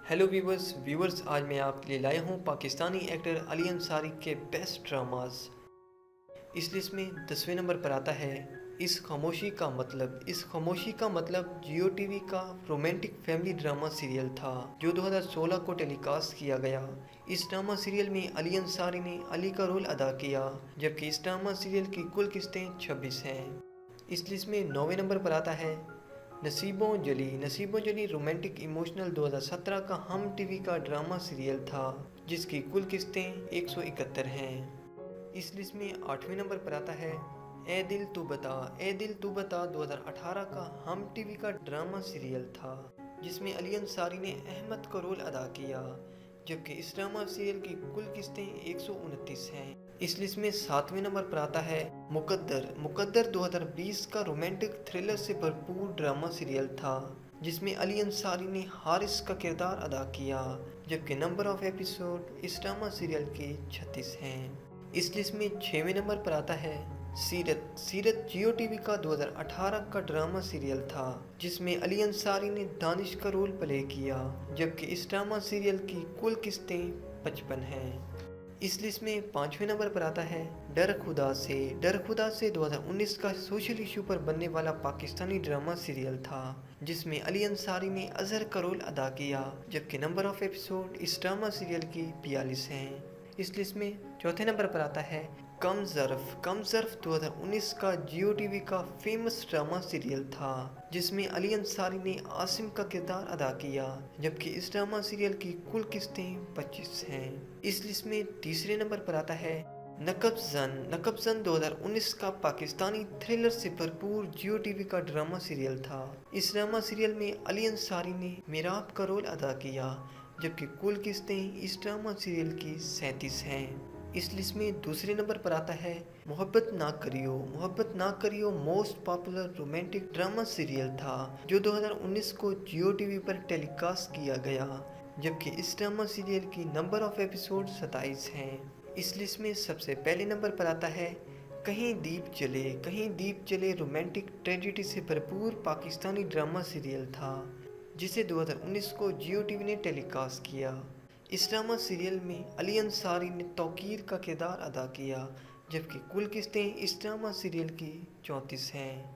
Hello viewers आज मैं आपके लिए लाया हूँ पाकिस्तानी एक्टर अली अंसारी के बेस्ट ड्रामास। इस लिस्ट में 10वें नंबर पर आता है इस खामोशी का मतलब। इस खामोशी का मतलब जियो टीवी का रोमांटिक फैमिली ड्रामा सीरियल था जो 2016 को टेलीकास्ट किया गया। इस ड्रामा सीरियल में अली अंसारी ने अली का रोल अदा किया, जबकि इस ड्रामा सीरियल की कुल किस्तें 26 हैं। इस लिस्ट में 9वें नंबर पर आता है नसीबों जली। नसीबों जली रोमांटिक इमोशनल 2017 का हम टीवी का ड्रामा सीरियल था जिसकी कुल किस्तें 171 हैं। इस लिस्ट में 8वें नंबर पर आता है ए दिल तू बता। ए दिल तू बता 2018 का हम टीवी का ड्रामा सीरियल था जिसमें अली अंसारी ने अहमद का रोल अदा किया, जबकि इस ड्रामा सीरियल की कुल किस्तें 129 हैं। इस लिस्ट में 7वें नंबर पर आता है मुकद्दर। मुकद्दर 2020 का रोमांटिक थ्रिलर से भरपूर ड्रामा सीरियल था जिसमें अली अंसारी ने हारिस का किरदार अदा किया, जबकि नंबर ऑफ एपिसोड इस ड्रामा सीरियल के 36 हैं। इस लिस्ट में 6वें नंबर पर आता है सीरत। सीरत जियो टीवी का 2018 का ड्रामा सीरियल था जिसमें अली अंसारी ने दानिश का रोल प्ले किया, जबकि इस ड्रामा सीरियल की कुल किस्तें 55 हैं। इस लिस्ट में 5वें नंबर पर आता है डर खुदा से। डर खुदा से 2019 का सोशल इशू पर बनने वाला पाकिस्तानी ड्रामा सीरियल था जिसमें अली अंसारी ने अजहर का रोल अदा किया, जबकि नंबर ऑफ एपिसोड इस ड्रामा सीरियल की 42 हैं। इस लिस्ट में चौथे नंबर पर आता है कम ज़र्फ। कम ज़र्फ 2019 का जियो टीवी का फेमस ड्रामा सीरियल था जिसमें अली अंसारी ने आसिम का किरदार अदा किया, जबकि इस ड्रामा सीरियल की कुल किस्तें 25 हैं। इस लिस्ट में तीसरे नंबर पर आता है नकब जन। नकब जन 2019 का पाकिस्तानी थ्रिलर से भरपूर जियो टीवी का ड्रामा सीरियल था। इस ड्रामा सीरियल में अली अंसारी ने मेराब का रोल अदा किया, जबकि कुल किस्तें इस ड्रामा सीरियल की 37 हैं। इस लिस्ट में दूसरे नंबर पर आता है मोहब्बत ना करियो। मोहब्बत ना करियो most popular romantic drama serial था जो 2019 को जियो टीवी पर टेलीकास्ट किया गया, जबकि इस ड्रामा सीरियल की नंबर ऑफ एपिसोड 27 हैं। इस लिस्ट में सबसे पहले नंबर पर आता है कहीं दीप जले। कहीं दीप जले रोमांटिक ट्रेजेडी से भरपूर पाकिस्तानी ड्रामा सीरियल था जिसे 2019 को जियो टीवी ने टेलीकास्ट किया। इस ड्रामा सीरियल में अली अंसारी ने तौकीर का किरदार अदा किया, जबकि कुल किस्तें इस ड्रामा सीरियल की 34 हैं।